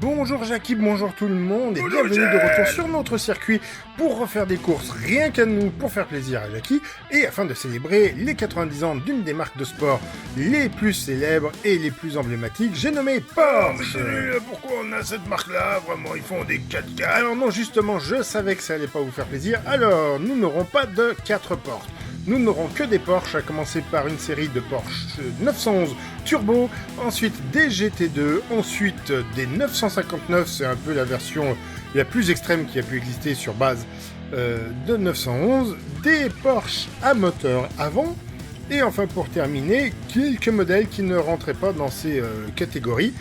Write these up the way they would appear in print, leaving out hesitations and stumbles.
Bonjour Jackie, bonjour tout le monde et Bonjour, bienvenue de Jack. retour sur notre circuit pour refaire des courses rien qu'à nous pour faire plaisir à Jackie et afin de célébrer les 90 ans d'une des marques de sport les plus célèbres et les plus emblématiques, j'ai nommé Porsche. Pourquoi on a cette marque-là? Vraiment, ils font des 4x4. Alors non, justement, je savais que ça allait pas vous faire plaisir, alors nous n'aurons pas de 4 portes. Nous n'aurons que des Porsche, à commencer par une série de Porsche 911 Turbo, ensuite des GT2, ensuite des 959, c'est un peu la version la plus extrême qui a pu exister sur base de 911, des Porsche à moteur avant, et enfin pour terminer, quelques modèles qui ne rentraient pas dans ces catégories.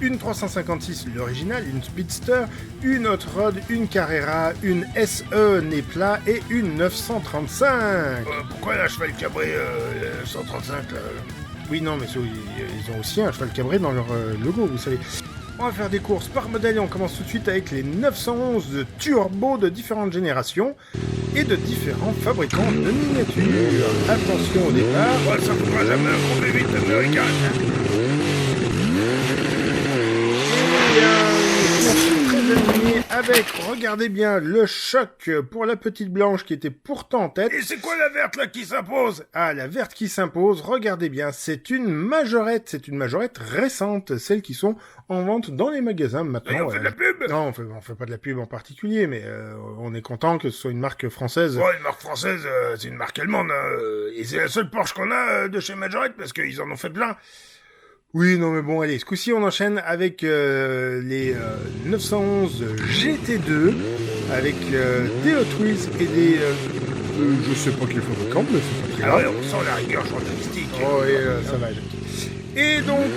Une 356, l'original, une Speedster, une Hot Rod, une Carrera, une SE nez plat et une 935. Pourquoi la cheval cabré 135 là? Oui, non, mais ils ont aussi un cheval cabré dans leur logo, vous savez. On va faire des courses par modèle et on commence tout de suite avec les 911 de Turbo de différentes générations et de différents fabricants de miniatures. Attention au départ. Ouais, ça pourra jamais un gros V8 américain. Avec, regardez bien, le choc pour la petite blanche qui était pourtant en tête. Et c'est quoi la verte là qui s'impose? Ah, la verte qui s'impose, regardez bien, c'est une majorette récente, celles qui sont en vente dans les magasins maintenant. Et on fait de la pub? Non, on fait pas de la pub en particulier, mais on est content que ce soit une marque française. Ouais, une marque française, c'est une marque allemande, hein, et c'est la seule Porsche qu'on a de chez Majorette parce qu'ils en ont fait plein. Oui, non mais bon, allez, ce coup-ci on enchaîne avec les 911 GT2, avec des Hot Wheels et des... je sais pas quel fabricant, mais c'est pas très Ah grave. ouais, on sent la rigueur journalistique. Oh, et ça va, et donc...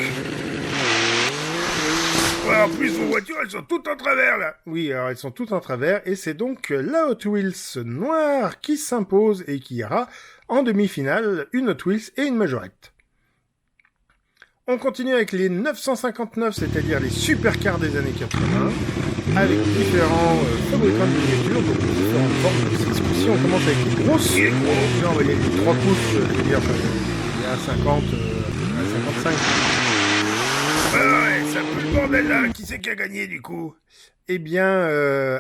Ouais, en plus, vos voitures, elles sont toutes en travers là. Oui, alors elles sont toutes en travers, et c'est donc la Hot Wheels noire qui s'impose et qui aura en demi-finale une Hot Wheels et une majorette. On continue avec les 959, c'est-à-dire les supercars des années 80, avec différents fabricants de miniatures, donc différentes formes. Ce coup-ci, on commence avec les grosses. Il est gros. Non, il y a les 3 pouces, je veux dire, il y a 50, à 55. Ouais, c'est un peu le bordel là. Qui c'est qui a gagné du coup? Eh bien,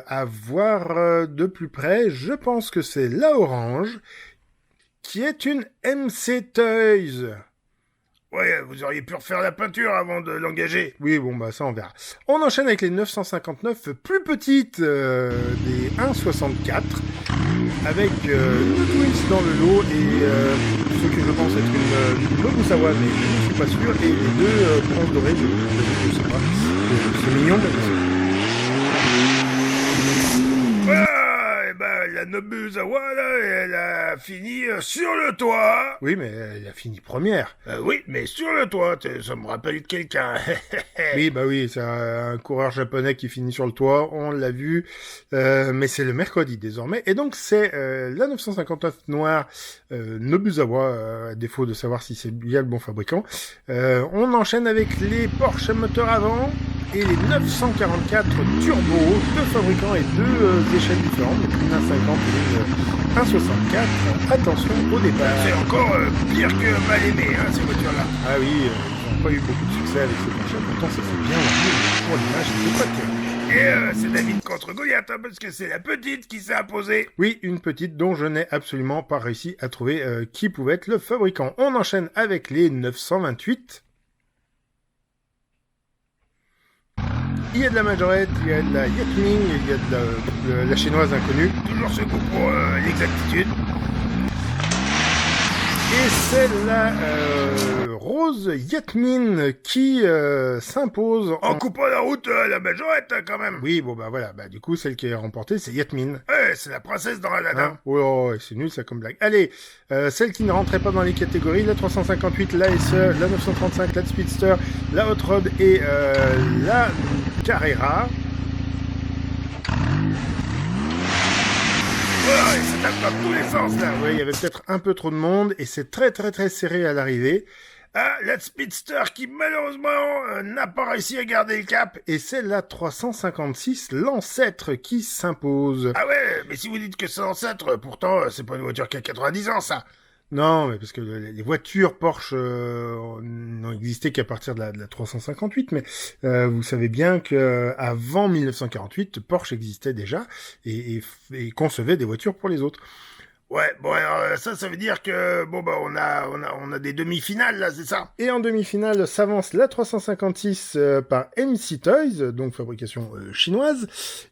à voir de plus près, je pense que c'est la orange, qui est une MC Toys. Ouais, vous auriez pu refaire la peinture avant de l'engager. Oui, bon, bah ça on verra. On enchaîne avec les 959 plus petites, des 1,64, avec une Twins dans le lot et ce que je pense être une Nobusawa, mais je ne suis pas sûr, et les deux bronzes dorées, je sais pas. C'est mignon, mais Ouais, ben la Nobuzawa là, elle a fini sur le toit. oui, mais elle a fini première. Oui, mais sur le toit, ça me rappelle quelqu'un. Oui, bah oui, c'est un coureur japonais qui finit sur le toit, on l'a vu, mais c'est le mercredi désormais, et donc c'est la 959 noire Nobuzawa, à défaut de savoir si c'est bien le bon fabricant. On enchaîne avec les Porsche moteur avant, et les 944 Turbo, deux fabricants et deux échelles différentes, donc une 1,50 et une 1,64. Attention au départ. C'est encore pire que mal aimé, hein, ces voitures-là. Ah oui, ils n'ont pas eu beaucoup de succès avec ces Porsche, pourtant ça fait bien pour l'image, c'est pas terrible. Et c'est David contre Goliath, hein, parce que c'est la petite qui s'est imposée. Oui, une petite dont je n'ai absolument pas réussi à trouver qui pouvait être le fabricant. On enchaîne avec les 928. Il y a de la majorette, il y a de la Yatming, il y a de la chinoise inconnue. Toujours ce goût pour l'exactitude. Et c'est la Rose Yatmin qui s'impose En coupant la route à la majorette, hein, quand même. Oui, bon bah voilà, bah du coup celle qui est remportée c'est Yatmin. Ouais, c'est la princesse dans Aladdin. Hein oh, c'est nul ça comme blague. Allez, celle qui ne rentrait pas dans les catégories, la 358, la SE, la 935, la Speedster, la Hot Rod et la Carrera. Ouais, ça tape dans tous les sens, là. Ouais, il y avait peut-être un peu trop de monde et c'est très très très serré à l'arrivée. Ah, la Speedster qui, malheureusement, n'a pas réussi à garder le cap. Et c'est la 356, l'ancêtre, qui s'impose. Ah ouais, mais si vous dites que c'est l'ancêtre, pourtant, c'est pas une voiture qui a 90 ans, ça. Non, mais parce que les voitures Porsche n'ont existé qu'à partir de la 358, mais vous savez bien que avant 1948, Porsche existait déjà et concevait des voitures pour les autres. Ouais, bon, alors, ça veut dire que, bon, bah, on a des demi-finales, là, c'est ça? Et en demi-finale s'avance la 356 par MC Toys, donc fabrication chinoise.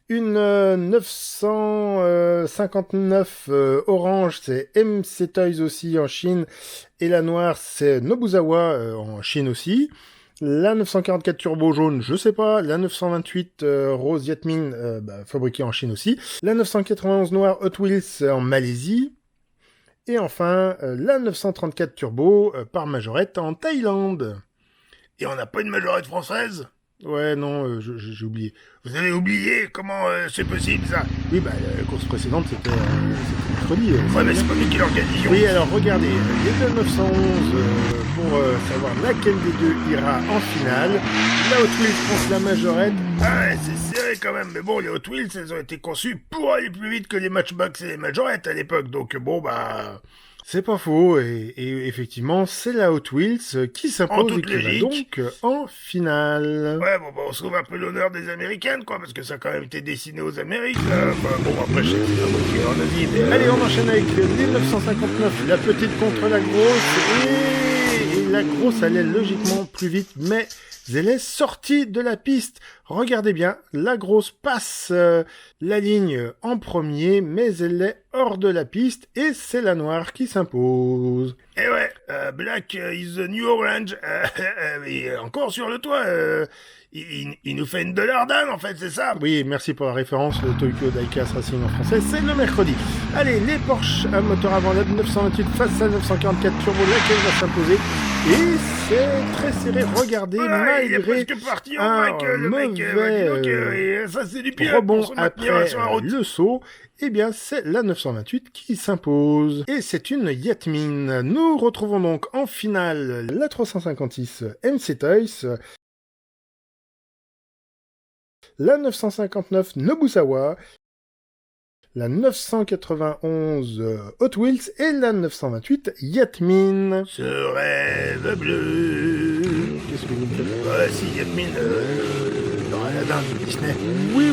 Une 959 orange, c'est MC Toys aussi en Chine. Et la noire, c'est Nobuzawa en Chine aussi. La 944 turbo jaune, je sais pas. La 928 rose Yatmin, fabriquée en Chine aussi. La 991 noire Hot Wheels en Malaisie. Et enfin, la 934 turbo par Majorette en Thaïlande. Et on n'a pas une majorette française? Ouais, non, j'ai oublié. Vous avez oublié? Comment c'est possible, ça? Oui, bah, la course précédente, c'était mercredi. Ouais, mais c'est pas nous qui l'organisons. Oui, alors regardez, les deux 911, pour savoir laquelle des deux ira en finale. La Hot Wheels contre la Majorette. Ah ouais, c'est serré quand même, mais bon, les Hot Wheels, elles ont été conçues pour aller plus vite que les Matchbox et les Majorettes à l'époque, donc bon, bah... C'est pas faux, et effectivement, c'est la Hot Wheels qui s'impose et toute qui va logique. donc en finale. Ouais, bon, bah, on se trouve un peu l'honneur des Américaines, quoi, parce que ça a quand même été dessiné aux Amériques, là. Enfin, bon, après, je sais que c'est un moitié en Asie, mais... Allez, on enchaîne avec 1959, la petite contre la grosse, et la grosse allait logiquement plus vite, mais elle est sortie de la piste. Regardez bien, la grosse passe la ligne en premier, mais elle est hors de la piste, et c'est la noire qui s'impose. Eh ouais, Black is the new orange. Et encore sur le toit, il nous fait une $Dan, en fait, c'est ça? Oui, merci pour la référence, le Tokyo Diecast Racing en français, c'est le mercredi. Allez, les Porsche à moteur avant LED 928 face à 944 turbo, laquelle va s'imposer. Et c'est très serré, regardez, Voilà, il est malgré presque parti en un vrac, le mec. Dis donc, ça c'est du pilote rebond pour se maintenir après sur la route. le saut, eh bien c'est la 928 qui s'impose. Et c'est une Yatmin. Nous retrouvons donc en finale la 356 MC Toys, la 959 Nobuzawa, la 991 Hot Wheels et la 928 Yatmin. Ce rêve bleu. Qu'est-ce que vous me faites? Ouais, si, Yatmin, dans Aladdin de Disney. Oui,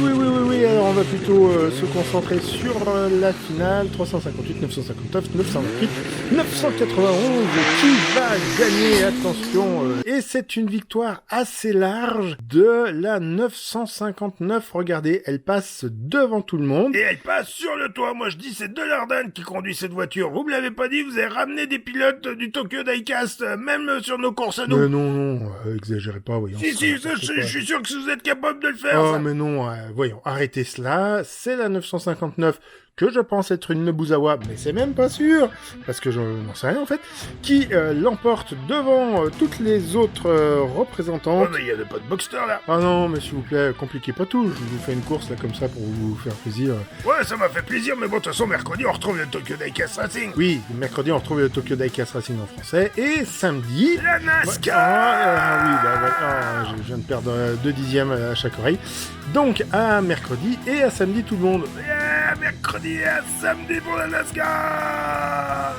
alors on va plutôt se concentrer sur la finale 358, 959, 928, 991 qui va gagner, attention, et c'est une victoire assez large de la 959, regardez, elle passe devant tout le monde. Et elle passe sur le toit. Moi je dis c'est $Dan qui conduit cette voiture. Vous me l'avez pas dit, vous avez ramené des pilotes du Tokyo Diecast, même sur nos courses à nous. Mais non, exagérez pas, voyons. Si, je suis sûr que vous êtes capable de le faire. Oh, ça. mais non, voyons, arrêtez cela. C'est la 959 que je pense être une Nobuzawa, mais c'est même pas sûr, parce que je n'en sais rien en fait, qui l'emporte devant toutes les autres représentantes. Oh, mais il y a pas de Boxster là. Ah non, mais s'il vous plaît, compliquez pas tout. Je vous fais une course là comme ça pour vous faire plaisir. Ouais, ça m'a fait plaisir, mais bon, de toute façon, mercredi, on retrouve le Tokyo Diecast Racing. Oui, mercredi on retrouve le Tokyo Diecast Racing en français, et samedi... La NASCAR. Oui, bah voilà, je viens de perdre 2 dixièmes à chaque oreille. Donc, à mercredi et à samedi tout le monde. Mercredi et à samedi pour la NASCAR.